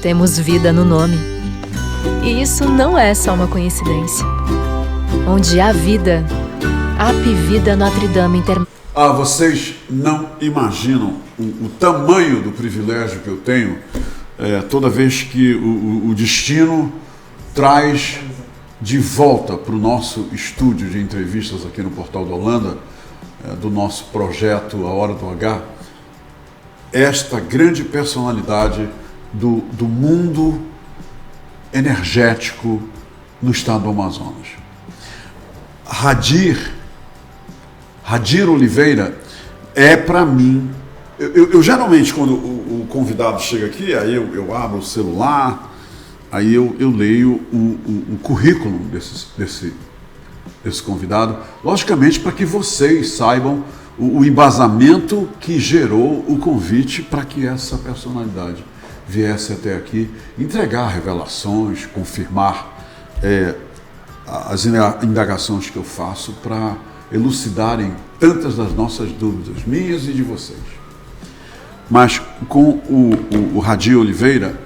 temos vida no nome. E isso não é só uma coincidência. Onde há vida, Apivida Notre Dame Inter... Vocês não imaginam o tamanho do privilégio que eu tenho toda vez que o destino traz de volta para o nosso estúdio de entrevistas aqui no Portal da Holanda, do nosso projeto A Hora do H, esta grande personalidade do mundo energético no estado do Amazonas. Hadir Oliveira é, para mim, eu geralmente, quando o convidado chega aqui, aí eu abro o celular, aí eu leio o currículo desse convidado, logicamente para que vocês saibam o embasamento que gerou o convite para que essa personalidade viesse até aqui entregar revelações, confirmar as indagações que eu faço para elucidarem tantas das nossas dúvidas, minhas e de vocês. Mas com o Hadir Oliveira,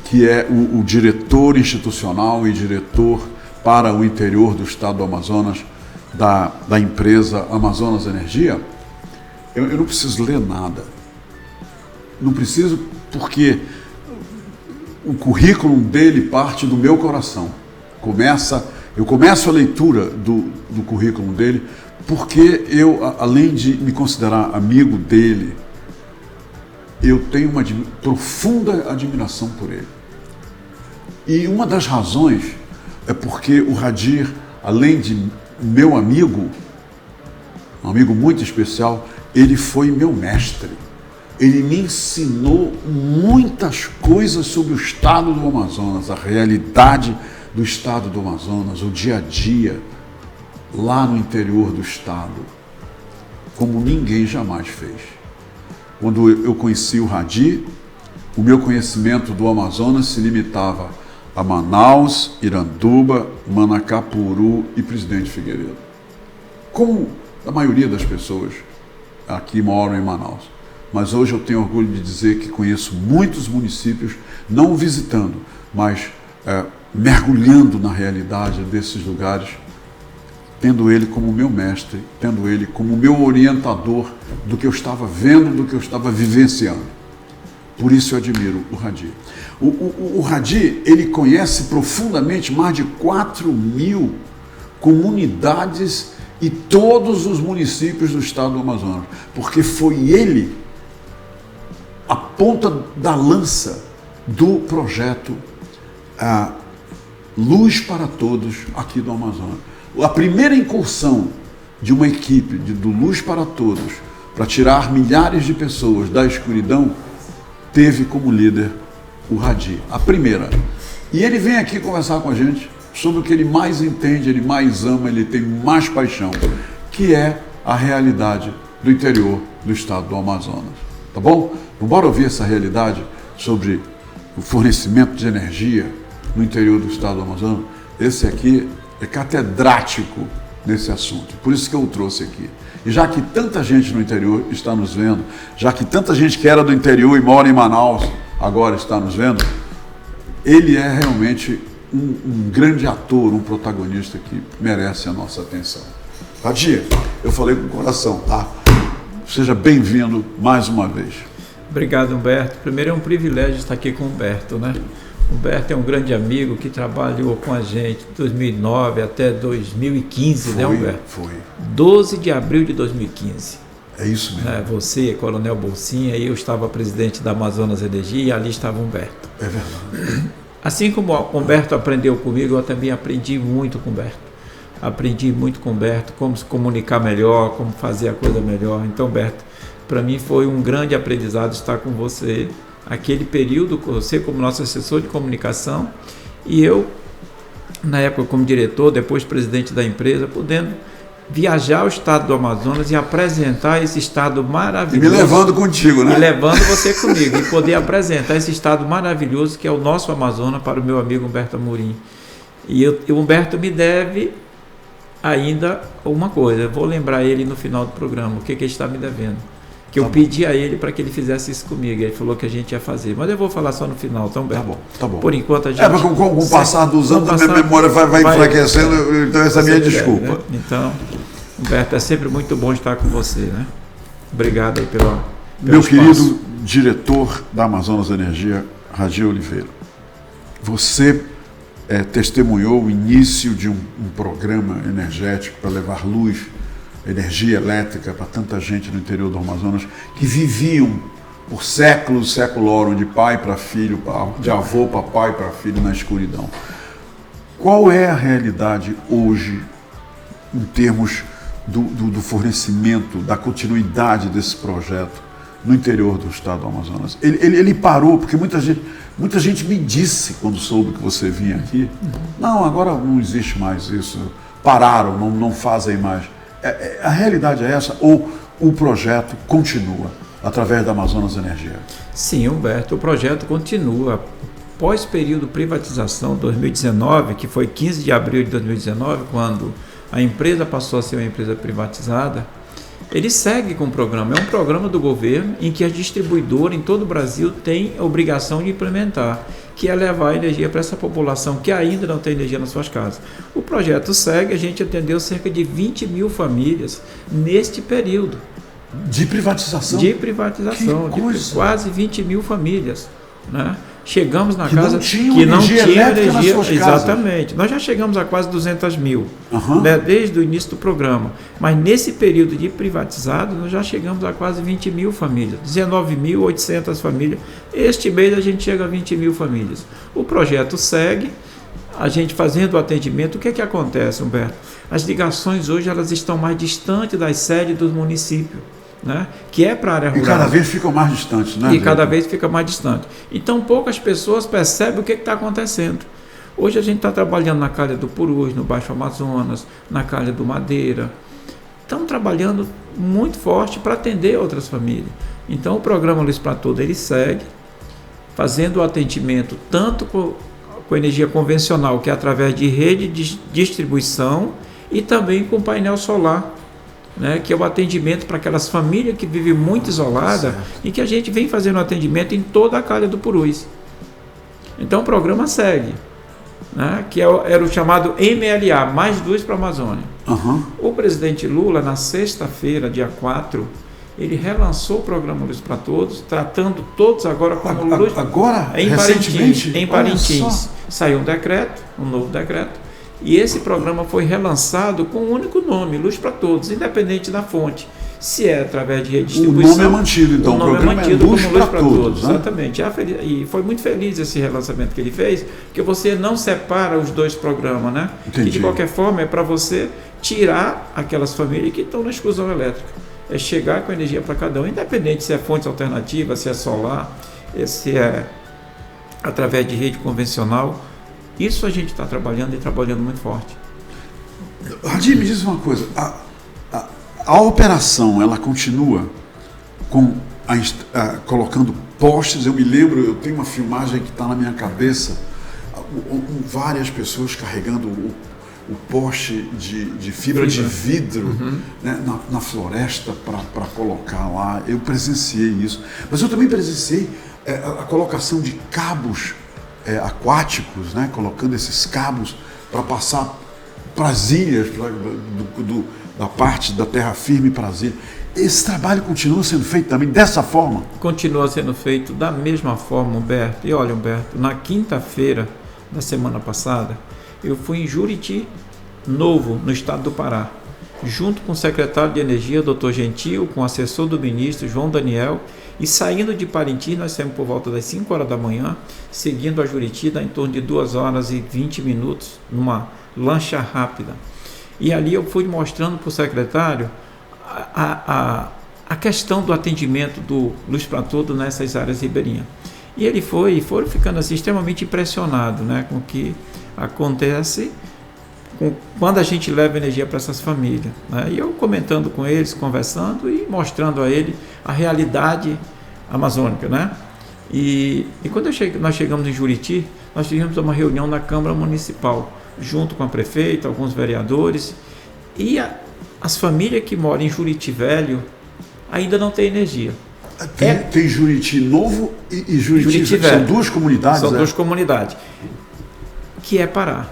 que é o diretor institucional e diretor para o interior do estado do Amazonas, da empresa Amazonas Energia, eu não preciso ler nada. Não preciso, porque o currículo dele parte do meu coração. Eu começo a leitura do currículo dele, porque eu, além de me considerar amigo dele, eu tenho uma profunda admiração por ele. E uma das razões é porque o Hadir, além de meu amigo, um amigo muito especial, ele foi meu mestre. Ele me ensinou muitas coisas sobre o estado do Amazonas, a realidade do estado do Amazonas, o dia a dia lá no interior do estado, como ninguém jamais fez. Quando eu conheci o Hadir, o meu conhecimento do Amazonas se limitava a Manaus, Iranduba, Manacapuru e Presidente Figueiredo. Como a maioria das pessoas aqui moram em Manaus. Mas hoje eu tenho orgulho de dizer que conheço muitos municípios, não visitando, mas mergulhando na realidade desses lugares, tendo ele como meu mestre, tendo ele como meu orientador do que eu estava vendo, do que eu estava vivenciando. Por isso eu admiro o Hadir. O Hadir, ele conhece profundamente mais de 4.000 comunidades e todos os municípios do estado do Amazonas, porque foi ele a ponta da lança do projeto Luz para Todos aqui do Amazonas. A primeira incursão de uma equipe do Luz para Todos para tirar milhares de pessoas da escuridão teve como líder o Hadir, a primeira. E ele vem aqui conversar com a gente sobre o que ele mais entende, ele mais ama, ele tem mais paixão, que é a realidade do interior do estado do Amazonas. Tá bom? Vamos ouvir essa realidade sobre o fornecimento de energia no interior do estado do Amazonas. Esse aqui é catedrático nesse assunto, por isso que eu o trouxe aqui. E já que tanta gente no interior está nos vendo, já que tanta gente que era do interior e mora em Manaus agora está nos vendo, ele é realmente um grande ator, um protagonista que merece a nossa atenção. Hadir, eu falei com o coração, tá? Seja bem-vindo mais uma vez. Obrigado, Humberto. Primeiro é um privilégio estar aqui com o Humberto, né? Humberto é um grande amigo que trabalhou com a gente de 2009 até 2015, né, Humberto? Foi. 12 de abril de 2015. É isso mesmo. Você, Coronel Bolsinha, eu estava presidente da Amazonas Energia e ali estava Humberto. É verdade. Assim como o Humberto aprendeu comigo, eu também aprendi muito com o Humberto. Aprendi muito com o Humberto, como se comunicar melhor, como fazer a coisa melhor. Então, Humberto, para mim foi um grande aprendizado estar com você, aquele período, você como nosso assessor de comunicação e eu, na época como diretor, depois presidente da empresa, podendo viajar ao estado do Amazonas e apresentar esse estado maravilhoso. E me levando contigo, né? E levando você comigo, e poder apresentar esse estado maravilhoso que é o nosso Amazonas para o meu amigo Humberto Amorim. E o Humberto me deve ainda uma coisa, eu vou lembrar ele no final do programa, o que ele está me devendo. que eu pedi a ele para que ele fizesse isso comigo. Ele falou que a gente ia fazer. Mas eu vou falar só no final, tá, Humberto? Tá bom. Por enquanto a gente... Porque com o passar dos anos, a minha memória vai enfraquecendo, então essa é a minha desculpa. Né? Então, Humberto, é sempre muito bom estar com você, né? Obrigado aí pelo Meu querido diretor da Amazonas Energia, Radiel Oliveira, você testemunhou o início de um programa energético para levar luz, energia elétrica para tanta gente no interior do Amazonas que viviam por séculos, século de pai para filho, de avô para pai para filho na escuridão. Qual é a realidade hoje em termos do fornecimento, da continuidade desse projeto no interior do estado do Amazonas? Ele parou, porque muita gente me disse, quando soube que você vinha aqui, não, agora não existe mais isso, pararam, não fazem mais. A realidade é essa, ou o projeto continua através da Amazonas Energia? Sim, Humberto, o projeto continua. Pós-período privatização 2019, que foi 15 de abril de 2019, quando a empresa passou a ser uma empresa privatizada, ele segue com o programa. É um programa do governo em que a distribuidora em todo o Brasil tem a obrigação de implementar, que é levar energia para essa população que ainda não tem energia nas suas casas. O projeto segue, a gente atendeu cerca de 20 mil famílias neste período. De privatização? De privatização, de quase 20 mil famílias, né? Chegamos na casa que não tinha energia, exatamente. Nós já chegamos a quase 200 mil, né, desde o início do programa. Mas nesse período de privatizado, nós já chegamos a quase 20 mil famílias, 19.800 famílias. Este mês a gente chega a 20 mil famílias. O projeto segue, a gente fazendo o atendimento. O que é que acontece, Humberto? As ligações hoje elas estão mais distantes das sedes dos municípios, né? Que é para a área rural. E cada vez ficam mais distantes, né? E cada vez fica mais distante. Então, poucas pessoas percebem o que está acontecendo. Hoje a gente está trabalhando na calha do Purus, no Baixo Amazonas, na calha do Madeira. Estamos trabalhando muito forte para atender outras famílias. Então, o programa Luz para Todos, ele segue fazendo o atendimento tanto com energia convencional, que é através de rede de distribuição, e também com painel solar, né, que é o atendimento para aquelas famílias que vivem muito isoladas, e que a gente vem fazendo atendimento em toda a calha do Purus. Então o programa segue, né, que era o chamado MLA, Mais Luz para a Amazônia. O presidente Lula, na sexta-feira, dia 4, ele relançou o programa Luz para Todos, tratando todos agora como Luz... Agora? Em Parintins. Em Parintins. Saiu um decreto, um novo decreto, e esse programa foi relançado com um único nome, Luz para Todos, independente da fonte. Se é através de redistribuição... O nome é mantido, então. O nome é mantido Luz como Luz para Todos. Né? Exatamente. E foi muito feliz esse relançamento que ele fez, porque você não separa os dois programas, né? Entendi. Que de qualquer forma é para você tirar aquelas famílias que estão na exclusão elétrica. É chegar com energia para cada um, independente se é fonte alternativa, se é solar, se é através de rede convencional. Isso a gente está trabalhando e trabalhando muito forte. Radir, me diz uma coisa. A operação, ela continua com colocando postes. Eu me lembro, eu tenho uma filmagem que está na minha cabeça, várias pessoas carregando o poste de fibra de vidro, né, na floresta para colocar lá. Eu presenciei isso. Mas eu também presenciei a colocação de cabos aquáticos, né, colocando esses cabos para passar para as ilhas, da parte da terra firme para as ilhas. Esse trabalho continua sendo feito também dessa forma? Continua sendo feito da mesma forma, Humberto. E olha, Humberto, na quinta-feira da semana passada, eu fui em Juriti Novo, no estado do Pará, junto com o secretário de Energia, Dr. Gentil, com o assessor do ministro, João Daniel, e saindo de Parintins, nós saímos por volta das 5 horas da manhã, seguindo a Juriti, dá em torno de 2 horas e 20 minutos, numa lancha rápida. E ali eu fui mostrando para o secretário a questão do atendimento do Luz para Todos nessas áreas ribeirinhas. E ele foram ficando assim, extremamente impressionado, né, com o que acontece quando a gente leva energia para essas famílias, né? E eu comentando com eles, conversando e mostrando a ele a realidade amazônica, né? E quando nós chegamos em Juriti, nós tivemos uma reunião na Câmara Municipal, junto com a prefeita, alguns vereadores, e as famílias que moram em Juriti Velho, ainda não tem energia. Tem Juriti Novo e Juriti Velho. São duas comunidades. São duas comunidades. Que é Pará.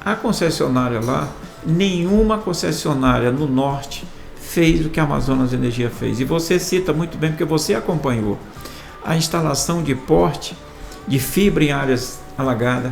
A concessionária lá, nenhuma concessionária no norte fez o que a Amazonas Energia fez. E você cita muito bem, porque você acompanhou a instalação de porte de fibra em áreas alagadas,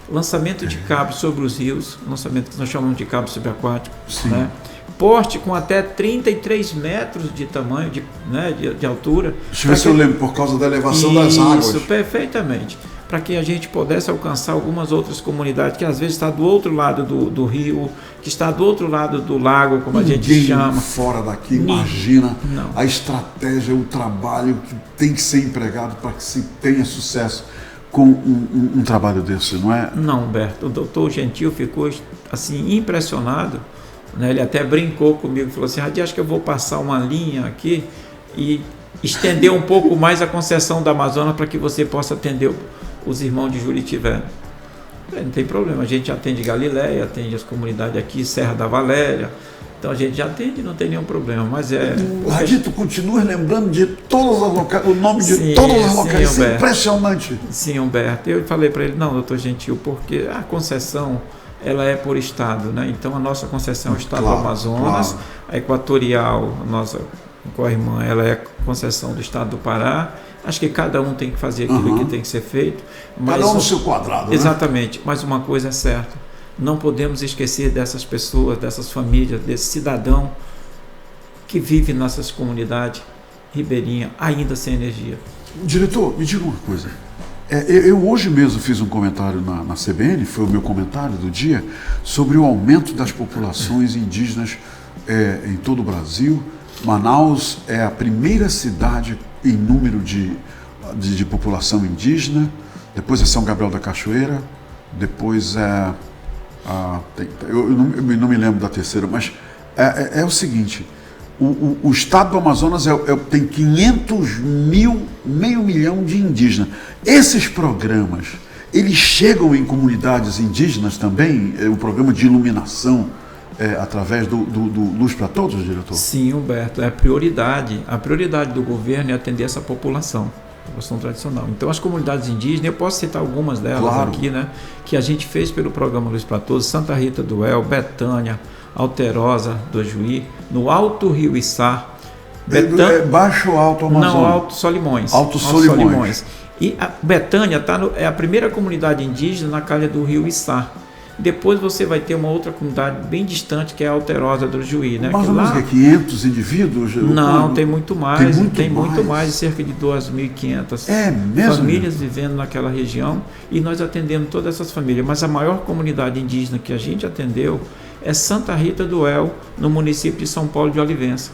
lançamento de cabos sobre os rios, lançamento que nós chamamos de cabo subaquático, né? Porte com até 33 metros de tamanho, de altura. Deixa eu ver se eu lembro, por causa da elevação das águas. Isso, perfeitamente. Para que a gente pudesse alcançar algumas outras comunidades que às vezes está do outro lado do rio, que está do outro lado do lago, como a gente chama. Fora daqui, imagina a estratégia, o trabalho que tem que ser empregado para que se tenha sucesso com um trabalho desse, não é? Não, Humberto, o doutor Gentil ficou assim impressionado, né? Ele até brincou comigo e falou assim: acho que eu vou passar uma linha aqui e estender um pouco mais a concessão da Amazonas para que você possa atender os irmãos de Juriti Velho. Não tem problema, a gente atende Galileia, atende as comunidades aqui, Serra da Valéria, então a gente já atende, não tem nenhum problema, mas Radito, continua lembrando de todas as localidades, o nome de todas as localidades, é impressionante. Sim, Humberto, eu falei para ele: não, doutor Gentil, porque a concessão, ela é por estado, né? Então a nossa concessão é o estado do Amazonas, a Equatorial, a nossa co-irmã, ela é concessão do estado do Pará. Acho que cada um tem que fazer aquilo que tem que ser feito. Mas, cada um no seu quadrado. Exatamente, né? Mas uma coisa é certa: não podemos esquecer dessas pessoas, dessas famílias, desse cidadão que vive nessas comunidades ribeirinhas ainda sem energia. Diretor, me diga uma coisa. Eu hoje mesmo fiz um comentário na CBN, foi o meu comentário do dia, sobre o aumento das populações indígenas em todo o Brasil. Manaus é a primeira cidade em número de população indígena, depois é São Gabriel da Cachoeira, depois eu não me lembro da terceira, mas é o seguinte: o estado do Amazonas tem 500 mil, meio milhão de indígenas. Esses programas, eles chegam em comunidades indígenas também? O programa de iluminação através do Luz para Todos, diretor? Sim, Humberto, é a prioridade. A prioridade do governo é atender essa população tradicional. Então, as comunidades indígenas, eu posso citar algumas delas aqui, né? Que a gente fez pelo programa Luz para Todos: Santa Rita do El, Betânia, Alterosa do Juí, no Alto Rio Içá. Baixo ou Alto Amazonas? Não, Alto Solimões. Alto Solimões. E a Betânia é a primeira comunidade indígena na calha do Rio Içá. Depois você vai ter uma outra comunidade bem distante, que é a Alterosa do Juí, né? Mais ou menos 500 indivíduos? Não, tem muito mais. Tem muito mais, cerca de 2.500 famílias vivendo naquela região, e nós atendemos todas essas famílias. Mas a maior comunidade indígena que a gente atendeu é Santa Rita do El, no município de São Paulo de Olivença,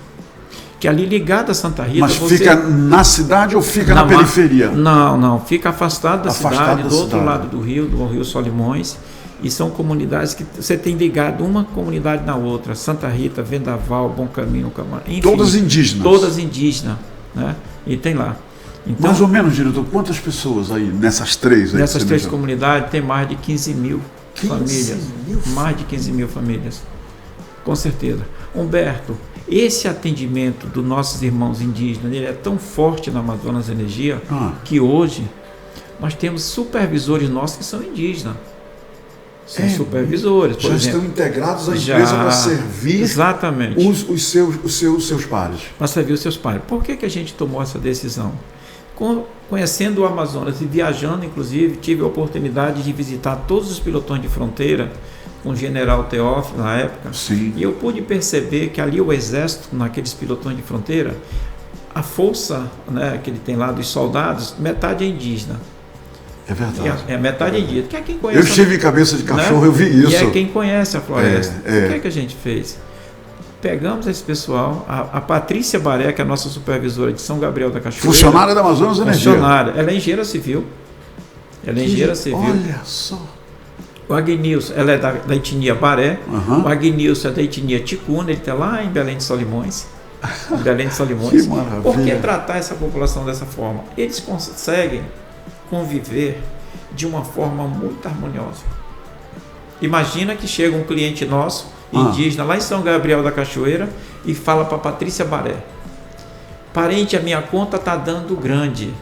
que ali ligada a Santa Rita... Mas fica na cidade ou fica na periferia? Não, fica afastado da cidade, do outro lado do Rio Solimões. E são comunidades que você tem ligado uma comunidade na outra: Santa Rita, Vendaval, Bom Caminho, enfim, todas indígenas. Todas indígenas, né? E tem lá. Então, mais ou menos, diretor, quantas pessoas aí nessas três? Nessas três comunidades tem mais de 15 mil famílias. Mais de 15 mil famílias, com certeza. Humberto, esse atendimento dos nossos irmãos indígenas, ele é tão forte na Amazonas Energia que hoje nós temos supervisores nossos que são indígenas. São supervisores, por exemplo. Estão integrados à empresa para servir os seus pares. Para servir os seus pares. Por que a gente tomou essa decisão? Conhecendo o Amazonas e viajando, inclusive, tive a oportunidade de visitar todos os pilotões de fronteira com o general Teófilo na época. Sim. E eu pude perceber que ali o exército, naqueles pilotões de fronteira, a força, né, que ele tem lá dos soldados, metade é indígena. É verdade. É metade indígena. Que é quem conhece, eu estive em Cabeça de Cachorro, né? Eu vi isso. E é quem conhece a floresta. O que a gente fez? Pegamos esse pessoal, a Patrícia Baré, que é a nossa supervisora de São Gabriel da Cachoeira. Funcionária da Amazonas Energia. Funcionária. Ela é engenheira civil. Olha só. O Agnilson, ela é da etnia Baré. O Agnilson é da etnia Ticuna, ele está lá em Belém de Solimões. Que maravilha. Por que tratar essa população dessa forma? Eles conseguem conviver de uma forma muito harmoniosa. Imagina que chega um cliente nosso, indígena, lá em São Gabriel da Cachoeira, e fala para Patrícia Baré: Parente, a minha conta está dando grande.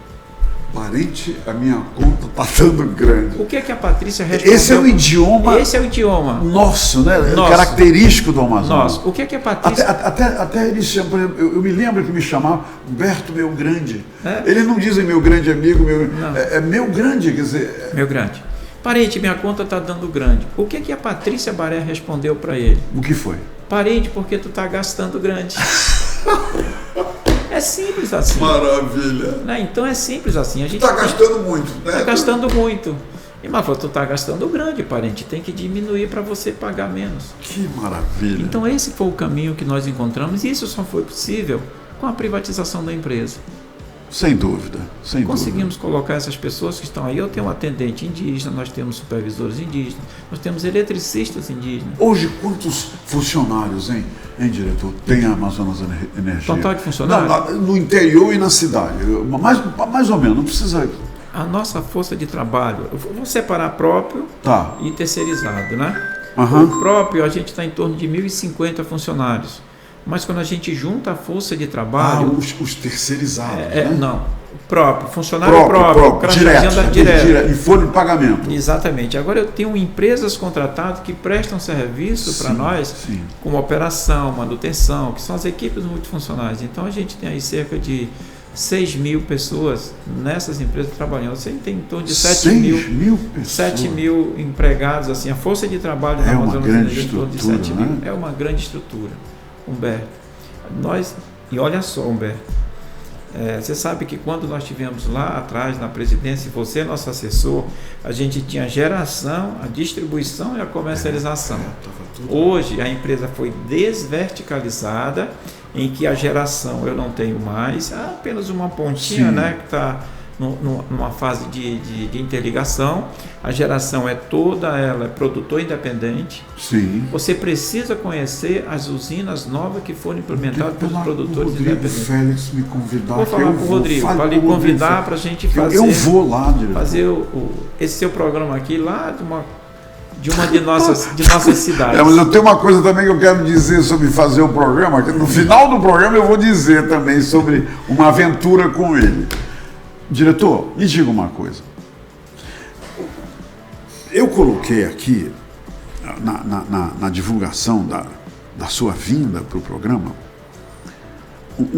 Parente, a minha conta está dando grande. O que é que a Patrícia respondeu? Esse é o idioma. Esse é o idioma Nosso, né? Nosso. Característico do Amazonas. Nossa, o que é que a Patrícia... Até eles chamam, por exemplo, eu me lembro que me chamavam Humberto Meu Grande. É? Eles não dizem meu grande amigo, Não. é meu grande, quer dizer. Meu grande. Parente, minha conta está dando grande. O que é que a Patrícia Baré respondeu para ele? O que foi? Parente, porque tu está gastando grande. É simples assim. Maravilha. Né? Então é simples assim. A gente Está gastando muito, né? Está gastando muito. E mas tu está gastando grande, parente. Tem que diminuir para você pagar menos. Que maravilha. Então esse foi o caminho que nós encontramos. E isso só foi possível com a privatização da empresa. Sem dúvida, sem Conseguimos colocar essas pessoas que estão aí. Eu tenho um atendente indígena, nós temos supervisores indígenas, nós temos eletricistas indígenas. Hoje, quantos funcionários, hein, diretor, tem a Amazonas Energia? Total de funcionários? No interior e na cidade. Mais ou menos, não precisa. A nossa força de trabalho, eu vou separar próprio Tá. e terceirizado, né? Aham. O próprio, a gente está em torno de 1.050 funcionários. Mas quando a gente junta a força de trabalho... Os terceirizados, né? Não, próprio, funcionário próprio, direto, em folha de pagamento. Exatamente. Agora eu tenho empresas contratadas que prestam serviço para nós, como operação, manutenção, que são as equipes multifuncionais. Então a gente tem aí cerca de 6 mil pessoas nessas empresas trabalhando. Você tem em torno de 7 mil empregados. Assim, a força de trabalho na Amazonas é em torno de 7 mil. Né? É uma grande estrutura, Humberto. E olha só, Humberto, você sabe que quando nós estivemos lá atrás na presidência, você é nosso assessor, a gente tinha a geração, a distribuição e a comercialização. Hoje a empresa foi desverticalizada, em que a geração eu não tenho mais, apenas uma pontinha, né, que está numa fase de interligação. A geração é toda ela é produtor independente. Sim. Você precisa conhecer as usinas novas que foram implementadas pelos produtores independentes. Félix me convidar. Vou falar com o Rodrigo, para lhe convidar para a gente fazer. Eu vou lá, diretor. Fazer esse seu programa aqui lá de uma de nossas cidades. Mas eu tenho uma coisa também que eu quero dizer sobre fazer o programa. Que no final do programa eu vou dizer também sobre uma aventura com ele. Diretor, me diga uma coisa. Eu coloquei aqui, na divulgação da sua vinda para o programa,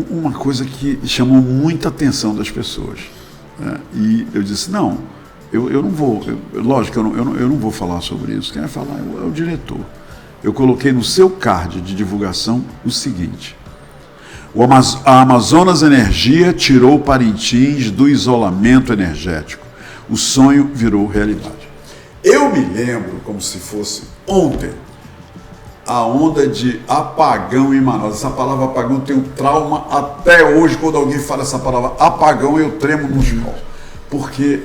uma coisa que chamou muita atenção das pessoas. Né? E eu disse, não, eu não vou, lógico, eu não vou falar sobre isso. Quem vai falar é o diretor. Eu coloquei no seu card de divulgação o seguinte: a Amazonas Energia tirou Parintins do isolamento energético. O sonho virou realidade. Eu me lembro, como se fosse ontem, a onda de apagão em Manaus. Essa palavra apagão, eu tenho trauma até hoje. Quando alguém fala essa palavra apagão, eu tremo no chão. Porque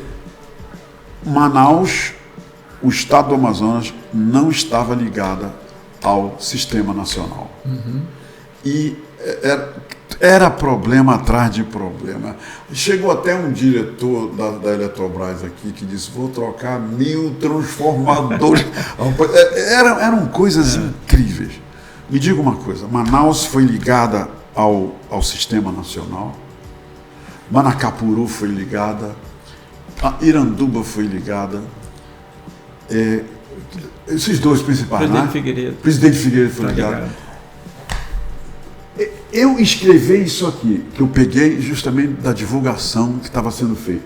Manaus, o estado do Amazonas, não estava ligada ao sistema nacional. E era problema atrás de problema. Chegou até um diretor da Eletrobras aqui que disse, vou trocar 1000 transformadores. Eram coisas incríveis. Me diga uma coisa, Manaus foi ligada ao sistema nacional, Manacapuru foi ligada, a Iranduba foi ligada, esses dois principais, Presidente Figueiredo foi ligado. Eu escrevi isso aqui, que eu peguei justamente da divulgação que estava sendo feita.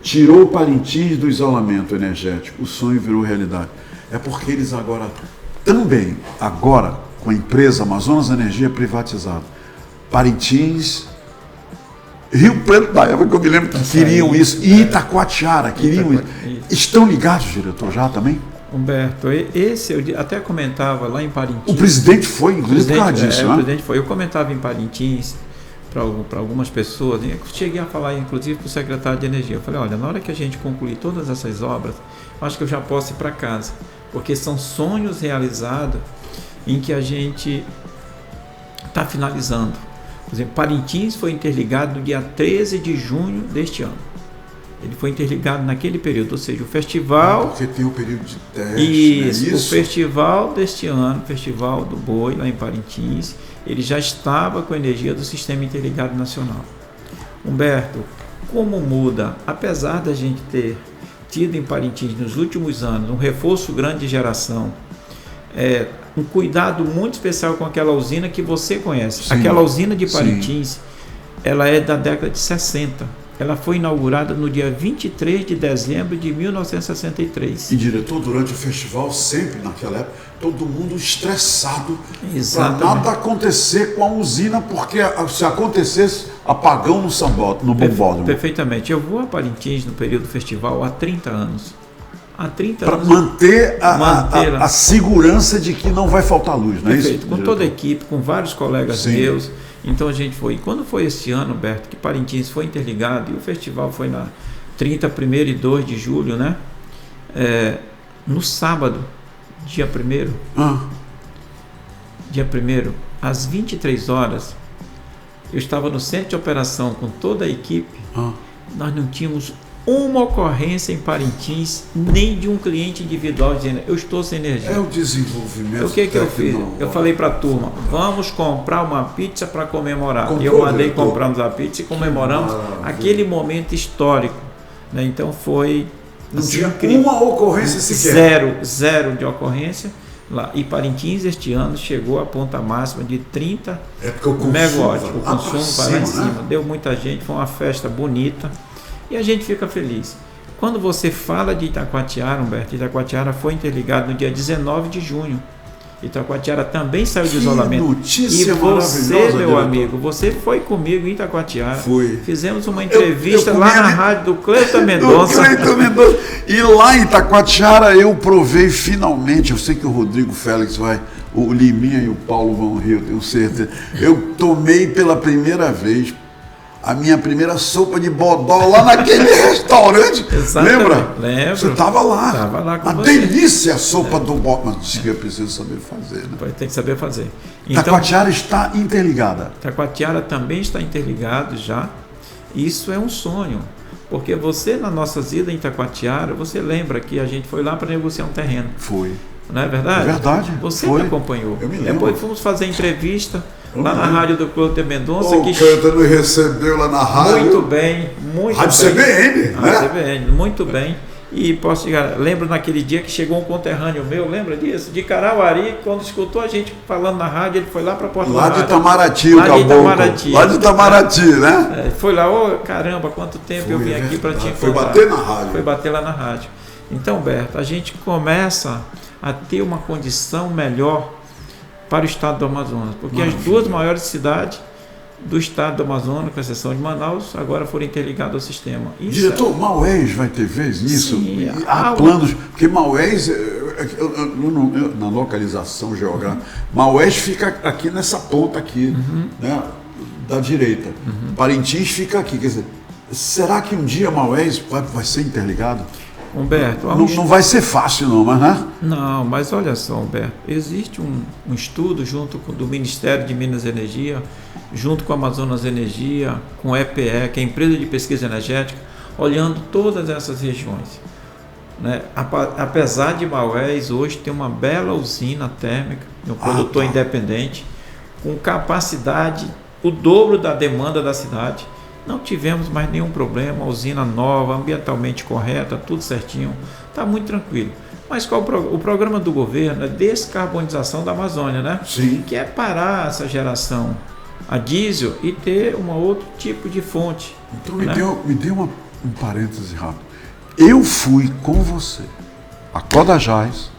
Tirou Parintins do isolamento energético, o sonho virou realidade. É porque eles também, com a empresa Amazonas Energia privatizada, Parintins, Rio Preto da época, que eu me lembro que queriam isso, e Itacoatiara queriam isso. Estão ligados, diretor, já também? Humberto, esse eu até comentava lá em Parintins. O presidente foi, inclusive, por causa disso, né? O presidente foi. Eu comentava em Parintins para algumas pessoas, eu cheguei a falar, inclusive, para o secretário de Energia. Eu falei, olha, na hora que a gente concluir todas essas obras, acho que eu já posso ir para casa, porque são sonhos realizados em que a gente está finalizando. Por exemplo, Parintins foi interligado no dia 13 de junho deste ano. Ele foi interligado naquele período, ou seja, o festival... Porque tem um período de teste, Isso, né? o festival deste ano, o Festival do Boi, lá em Parintins, ele já estava com a energia do Sistema Interligado Nacional. Humberto, como muda, apesar da gente ter tido em Parintins nos últimos anos um reforço grande de geração, um cuidado muito especial com aquela usina que você conhece. Sim, aquela usina de Parintins, sim. Ela é da década de 60. Ela foi inaugurada no dia 23 de dezembro de 1963. E, diretor, durante o festival, sempre naquela época, todo mundo estressado para nada acontecer com a usina, porque se acontecesse apagão no bombódromo. Perfeitamente. Eu vou a Parintins no período do festival há 30 anos. Há 30 para anos. manter a segurança de que não vai faltar luz, não é isso? Perfeito. Com toda a equipe, com vários colegas meus. Então a gente foi. Quando foi esse ano, Berto, que Parintins foi interligado e o festival foi na 30, 1º e 2 de julho, né? No sábado, dia 1º, às 23 horas, eu estava no centro de operação com toda a equipe. Nós não tínhamos uma ocorrência em Parintins, nem de um cliente individual dizendo, eu estou sem energia. É o desenvolvimento. O que eu fiz? Eu falei para a turma, vamos comprar uma pizza para comemorar. Comprou, e eu mandei, compramos a pizza e comemoramos aquele momento histórico. Né? Então foi... Não tinha uma ocorrência sequer. Zero de ocorrência. Lá. E Parintins este ano chegou à ponta máxima de 30 megawatts. O consumo vai lá em cima. Né? Deu muita gente, foi uma festa bonita. E a gente fica feliz. Quando você fala de Itacoatiara, Humberto, Itacoatiara foi interligado no dia 19 de junho. Itacoatiara também saiu de isolamento. Notícia e você, maravilhosa, meu amigo, você foi comigo em Itacoatiara. Fui. Fizemos uma entrevista lá na rádio do Cleiton Mendonça. E lá em Itacoatiara eu provei finalmente, eu sei que o Rodrigo Félix o Liminha e o Paulo vão rir, eu tenho certeza. Eu tomei pela primeira vez a minha primeira sopa de bodó lá naquele restaurante. Lembra? Lembro. Você estava lá. Estava lá com uma você. delícia a sopa do bodó. Mas disse que eu preciso saber fazer, né? Tem que saber fazer. Então, Itacoatiara está interligada. Itacoatiara também está interligado já. Isso é um sonho. Porque você, nas nossas idas em Itacoatiara, você lembra que a gente foi lá para negociar um terreno. Foi. Não é verdade? É verdade. Você me acompanhou. Eu me lembro. Depois fomos fazer entrevista lá na rádio do Cleiton Mendonça. O Cleiton me recebeu lá na rádio. Muito bem, muito rádio bem. CBN, né? Rádio CBN, muito bem. E posso dizer, lembro naquele dia que chegou um conterrâneo meu, lembra disso? De Carauari, quando escutou a gente falando na rádio, ele foi lá para Porto Lá de Itamaraty, o caboclo. Lá de Itamaraty, né? Foi lá, caramba, quanto tempo eu vim aqui para te encontrar. Foi bater na rádio. Foi bater lá na rádio. Então, Berto, a gente começa a ter uma condição melhor para o estado do Amazonas, porque as duas maiores cidades do estado do Amazonas, com exceção de Manaus, agora foram interligadas ao sistema. Diretor, Maués vai ter vez nisso? Sim, há planos, porque Maués, na localização geográfica, Maués fica aqui nessa ponta aqui, né, da direita. Parintins fica aqui, quer dizer, será que um dia Maués vai ser interligado? Humberto, não vai ser fácil não, mas né? Não, mas olha só, Humberto, existe um estudo junto do Ministério de Minas e Energia, junto com a Amazonas Energia, com a EPE, que é a Empresa de Pesquisa Energética, olhando todas essas regiões. Né? Apesar de Maués hoje ter uma bela usina térmica, um produtor independente, com capacidade, o dobro da demanda da cidade, não tivemos mais nenhum problema, usina nova, ambientalmente correta, tudo certinho, está muito tranquilo. Mas qual o programa do governo é descarbonização da Amazônia, né? Sim. Que é parar essa geração a diesel e ter um outro tipo de fonte. Então me dê um parêntese rápido. Eu fui com você a Codajás.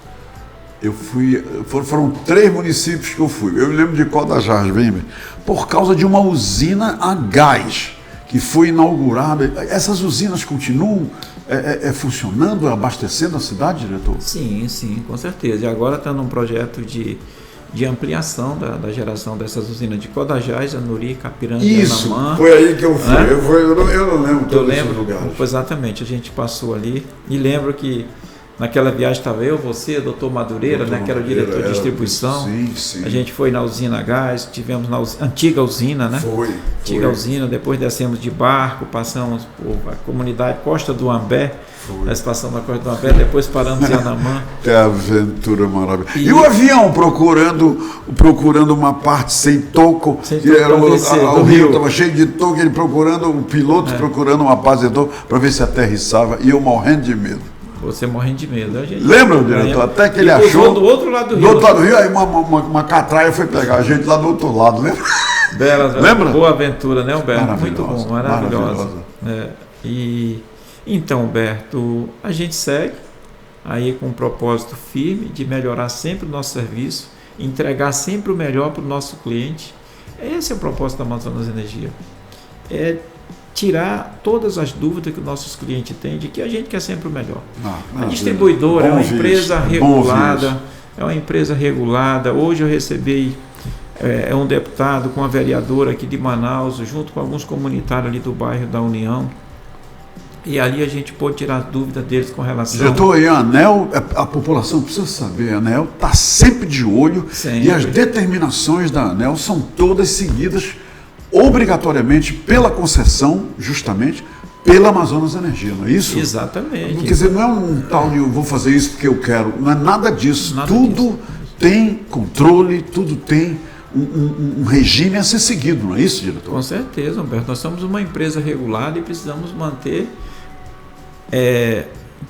Foram 3 municípios que eu fui. Eu me lembro de Codajás, bem, por causa de uma usina a gás que foi inaugurada. Essas usinas continuam funcionando, abastecendo a cidade, diretor? Sim, com certeza. E agora está num projeto de ampliação da geração dessas usinas de Codajás, Anuri, Capiranga e Anamã. Foi aí que eu fui. Eu não lembro todo esse lugar. Exatamente, a gente passou ali e lembro que Naquela viagem estava eu, você, doutor Madureira, né, que era o diretor de distribuição. Sim. A gente foi na usina gás, tivemos na antiga usina, né? Antiga usina, depois descemos de barco, passamos por a comunidade Costa do Ambé. Nós passamos na Costa do Ambé, depois paramos em Anamã. Que aventura maravilhosa. E o avião procurando uma parte sem toco. O rio estava cheio de toco, ele procurando, o piloto procurando uma parte sem toco para ver se aterrissava, e eu morrendo de medo. Você morrendo de medo. Lembra, diretor? Até que ele achou. Do outro lado do rio. Do outro lado do rio, aí uma catraia foi pegar a gente lá do outro lado, lembra? Lembra? Boa aventura, né, Humberto? Muito bom, maravilhosa. Então, Humberto, a gente segue aí com um propósito firme de melhorar sempre o nosso serviço, entregar sempre o melhor para o nosso cliente. Esse é o propósito da Amazonas Energia. É tirar todas as dúvidas que os nossos clientes têm de que a gente quer sempre o melhor. A distribuidora é uma empresa regulada, Hoje eu recebi um deputado com a vereadora aqui de Manaus, junto com alguns comunitários ali do bairro da União, e ali a gente pôde tirar as dúvidas deles com relação... Diretor, e a ANEEL, a população precisa saber, a ANEEL está sempre de olho, e as determinações da ANEEL são todas seguidas obrigatoriamente pela concessão, justamente, pela Amazonas Energia, não é isso? Exatamente. Quer dizer, não é um tal de eu vou fazer isso porque eu quero, não é nada disso. Tudo tem controle, tudo tem um regime a ser seguido, não é isso, diretor? Com certeza, Humberto. Nós somos uma empresa regulada e precisamos manter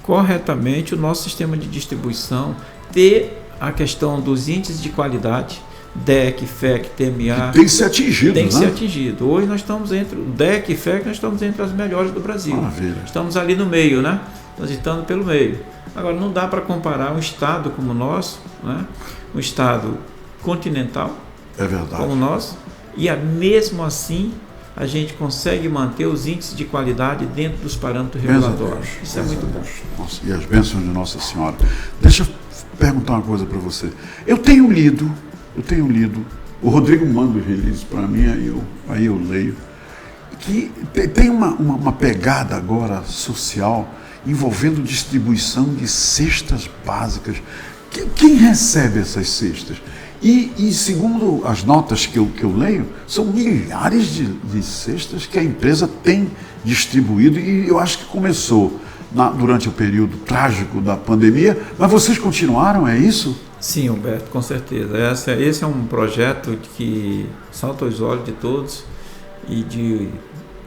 corretamente o nosso sistema de distribuição, ter a questão dos índices de qualidade, DEC, FEC, TMA. Tem que ser atingido, Tem que ser atingido. Hoje nós estamos entre o DEC e FEC, nós estamos entre as melhores do Brasil. Maravilha. Estamos ali no meio, né? Transitando pelo meio. Agora, não dá para comparar um estado como o nosso, né? Um estado continental, como o nosso, e mesmo assim a gente consegue manter os índices de qualidade dentro dos parâmetros regulatórios. Isso é muito bom. Nossa, e as bênçãos de Nossa Senhora. Deixa eu perguntar uma coisa para você. Eu tenho lido, o Rodrigo manda os releases para mim, aí eu leio, que tem uma pegada agora social envolvendo distribuição de cestas básicas. Quem recebe essas cestas? E segundo as notas que eu leio, são milhares de cestas que a empresa tem distribuído, e eu acho que começou durante o período trágico da pandemia, mas vocês continuaram, é isso? Sim, Humberto, com certeza. Esse é um projeto que salta aos olhos de todos e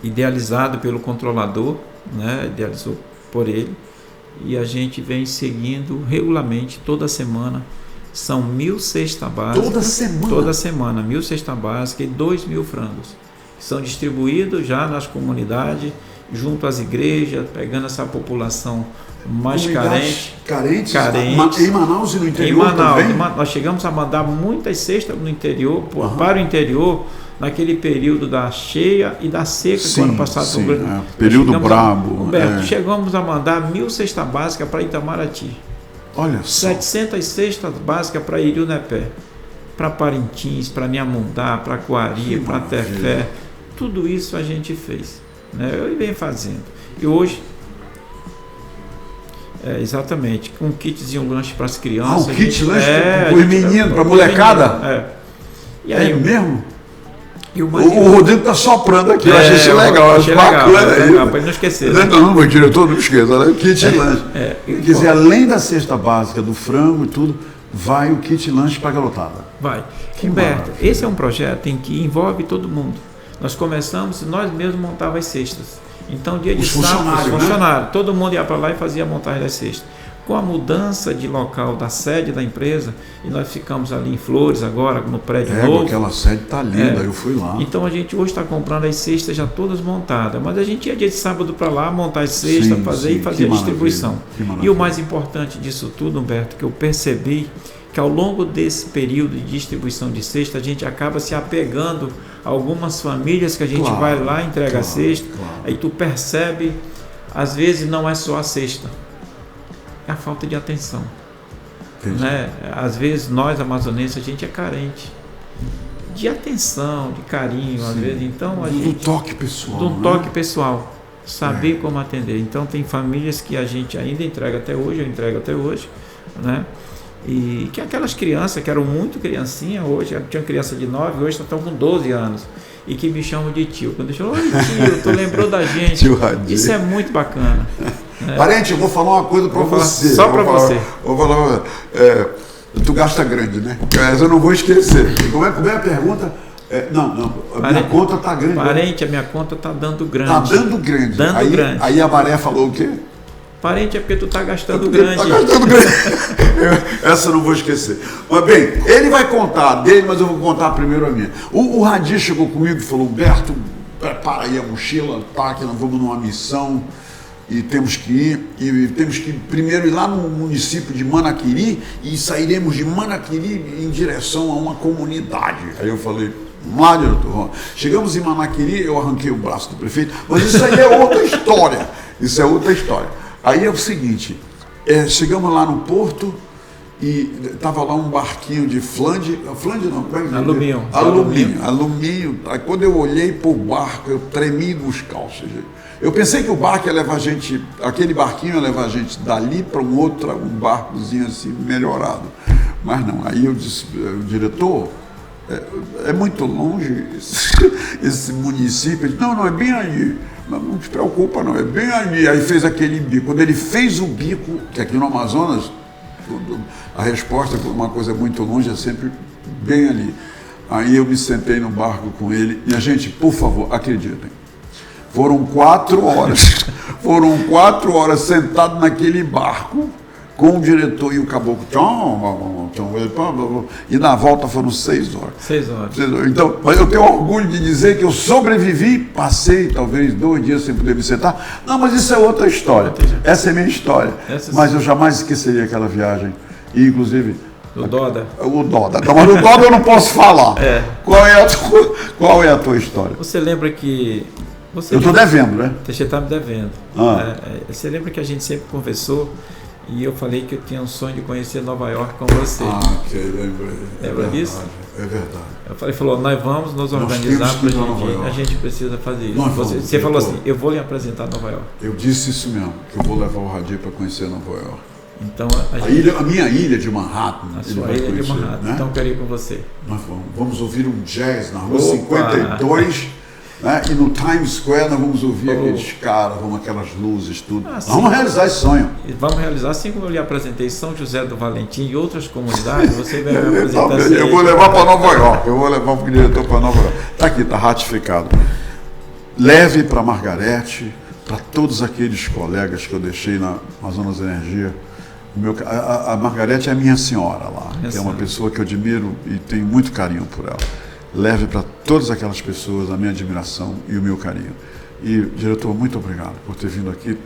idealizado pelo controlador, né? Idealizou por ele, e a gente vem seguindo regularmente, toda semana. São 1.000 cestas básicas. Toda semana? Toda semana, 1.000 cestas básicas e 2.000 frangos. São distribuídos já nas comunidades, junto às igrejas, pegando essa população mais carente. Em Manaus e no interior também? Nós chegamos a mandar muitas cestas no interior, para o interior, naquele período da cheia e da seca, que ano passado. Período brabo. Humberto, chegamos a mandar 1.000 cestas básicas para Itamaraty. Olha só. 700 cestas básicas para Iriunepé, para Parintins, para Niamundá, para Coari, para Tefé. Tudo isso a gente fez, né? Eu venho fazendo. E hoje, exatamente, com um kitzinho lanche para as crianças. Um kit lanche para os meninos, para a molecada? E aí, mesmo? O Rodrigo está soprando aqui, eu achei isso legal, achei legal, para ele não esquecer. Não, o diretor não esqueça, né? Kit lanche. Quer dizer, além da cesta básica, do frango e tudo, vai o kit lanche para a garotada. Vai. Humberto, esse é um projeto em que envolve todo mundo. Nós começamos, nós mesmos montávamos as cestas. Então, dia de sábado, os funcionários, todo mundo ia para lá e fazia a montagem das cestas. Com a mudança de local da sede da empresa, e nós ficamos ali em Flores agora, no prédio novo. Aquela sede está linda, eu fui lá. Então a gente hoje está comprando as cestas já todas montadas, mas a gente ia dia de sábado para lá, montar as cestas, fazer a distribuição. E o mais importante disso tudo, Humberto, que eu percebi, que ao longo desse período de distribuição de cesta, a gente acaba se apegando a algumas famílias que a gente vai lá e entrega a cesta, aí tu percebe, às vezes não é só a cesta, é a falta de atenção, né? Às vezes nós amazonenses a gente é carente de atenção, de carinho, às vezes, então a gente, do toque pessoal, toque pessoal. saber como atender. Então tem famílias que a gente ainda entrega até hoje, eu entrego até hoje, né? E que aquelas crianças que eram muito criancinha, hoje tinha criança de 9, hoje estão com 12 anos. E que me chamam de tio. Quando eu chamo, oi tio, tu lembrou da gente. Tio Radir. Isso é muito bacana. Parente, eu vou falar uma coisa para você. Só para você. Vou falar, tu gasta grande, né? Mas eu não vou esquecer. Como é a pergunta? Minha conta está grande. Parente, a minha conta está dando grande. Está dando grande. Grande. Aí a Maré falou o quê? Parente, é porque tu está gastando grande. Está gastando grande. Essa eu não vou esquecer. Mas bem, ele vai contar dele, mas eu vou contar primeiro a minha. O Radir chegou comigo e falou, Humberto, prepara aí a mochila, tá, que nós vamos numa missão e temos que ir primeiro ir lá no município de Manaquiri e sairemos de Manaquiri em direção a uma comunidade. Aí eu falei, vamos lá, diretor. Chegamos em Manaquiri, eu arranquei o braço do prefeito, mas isso aí é outra história. Isso é outra história. Aí é o seguinte, chegamos lá no porto e estava lá um barquinho de alumínio. Aí quando eu olhei para o barco, eu tremi nos calços. Eu pensei que o barco ia levar a gente, aquele barquinho ia levar a gente dali para um barcozinho assim melhorado. Mas não, aí eu disse, diretor, é muito longe esse município. Ele disse, não, é bem ali. Não se preocupa não, é bem ali. Aí fez aquele bico. Quando ele fez o bico, que aqui no Amazonas, a resposta por uma coisa muito longe é sempre bem ali. Aí eu me sentei no barco com ele e a gente, por favor, acreditem, foram 4 horas sentado naquele barco com o diretor e o caboclo, e na volta foram 6 horas. 6 horas. Então, eu tenho orgulho de dizer que eu sobrevivi, passei talvez 2 dias sem poder me sentar. Não, mas isso é outra história. Essa é minha história. Mas eu jamais esqueceria aquela viagem. E, inclusive... O Doda. O Doda. Não, mas o Doda eu não posso falar. Qual é a tua história? Você lembra que... eu estou devendo, né? Você está me devendo. Você lembra que a gente sempre conversou e eu falei que eu tinha um sonho de conhecer Nova York com você. Lembrei. Lembra disso? É verdade. Eu falei, nós vamos nos organizar para a gente precisa fazer isso. Você falou assim, eu vou lhe apresentar Nova York. Eu disse isso mesmo, que eu vou levar o Radir para conhecer Nova York. Então, a minha ilha de Manhattan. A sua ilha de Manhattan, né? Então eu quero ir com você. Nós vamos ouvir um jazz na rua 52, né? E no Times Square nós vamos ouvir aqueles caras, aquelas luzes, tudo. Vamos realizar esse sonho. Vamos realizar, assim como eu lhe apresentei São José do Valentim e outras comunidades, você vai me apresentar. Eu vou levar para Nova York, eu vou levar o diretor para Nova York. Está aqui, está ratificado. Leve para Margarete, para todos aqueles colegas que eu deixei na Amazonas Energia. A Margarete é a minha senhora lá, que é uma pessoa que eu admiro e tenho muito carinho por ela. Leve para todas aquelas pessoas a minha admiração e o meu carinho. E, diretor, muito obrigado por ter vindo aqui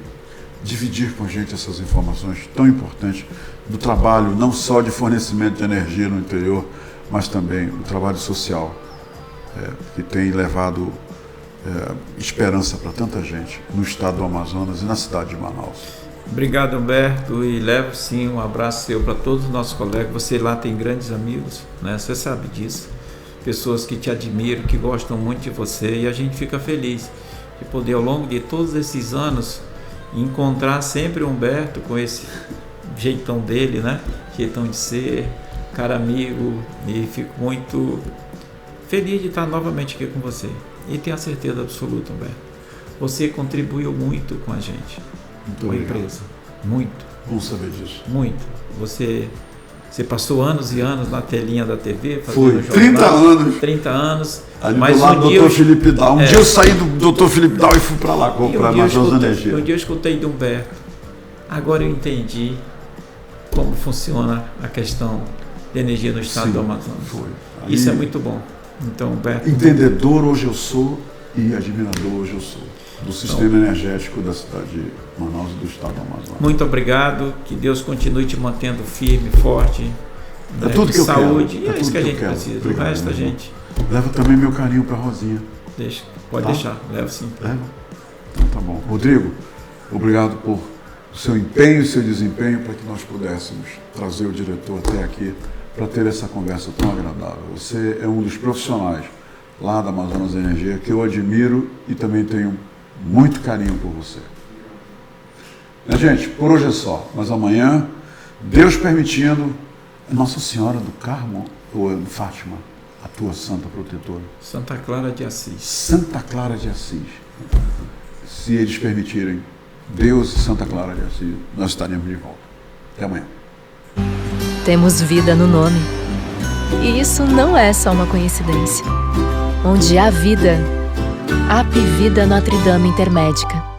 dividir com a gente essas informações tão importantes do trabalho, não só de fornecimento de energia no interior, mas também o trabalho social, que tem levado esperança para tanta gente no estado do Amazonas e na cidade de Manaus. Obrigado, Humberto, e levo sim um abraço seu para todos os nossos colegas. Você lá tem grandes amigos, né? Você sabe disso. Pessoas que te admiram, que gostam muito de você, e a gente fica feliz de poder, ao longo de todos esses anos, encontrar sempre o Humberto com esse jeitão dele, né? Jeitão de ser, cara amigo, e fico muito feliz de estar novamente aqui com você. E tenho a certeza absoluta, Humberto, você contribuiu muito com a gente. Com a empresa. Muito. Bom saber disso. Muito. Você passou anos e anos na telinha da TV. Foi, 30 anos. 30 anos. Ali do lado do Dr. Felipe Dal. Um dia eu saí do Dr. Felipe Dal e fui para lá comprar Amazonas Energia. Um dia eu escutei do Humberto. Agora eu entendi como funciona a questão de energia no estado do Amazonas. Aí, isso é muito bom. Então, Humberto... Entendedor hoje eu sou e admirador hoje eu sou. Do sistema energético da cidade de Manaus e do estado do Amazonas. Muito obrigado, que Deus continue te mantendo firme, forte, é tudo que eu saúde, quero. E é isso que a gente precisa. Obrigado, o resto a gente... Leva também meu carinho para a Rosinha. Pode deixar, leva sim. Leva? Então tá bom. Rodrigo, obrigado por seu empenho e seu desempenho para que nós pudéssemos trazer o diretor até aqui para ter essa conversa tão agradável. Você é um dos profissionais lá da Amazonas Energia que eu admiro e também tenho muito carinho por você. Gente, por hoje é só, mas amanhã, Deus permitindo, Nossa Senhora do Carmo ou de Fátima, a tua santa protetora. Santa Clara de Assis. Santa Clara de Assis. Se eles permitirem, Deus e Santa Clara de Assis, nós estaremos de volta. Até amanhã. Temos vida no nome. E isso não é só uma coincidência. Onde há vida, há Apivida Notre Dame Intermédica.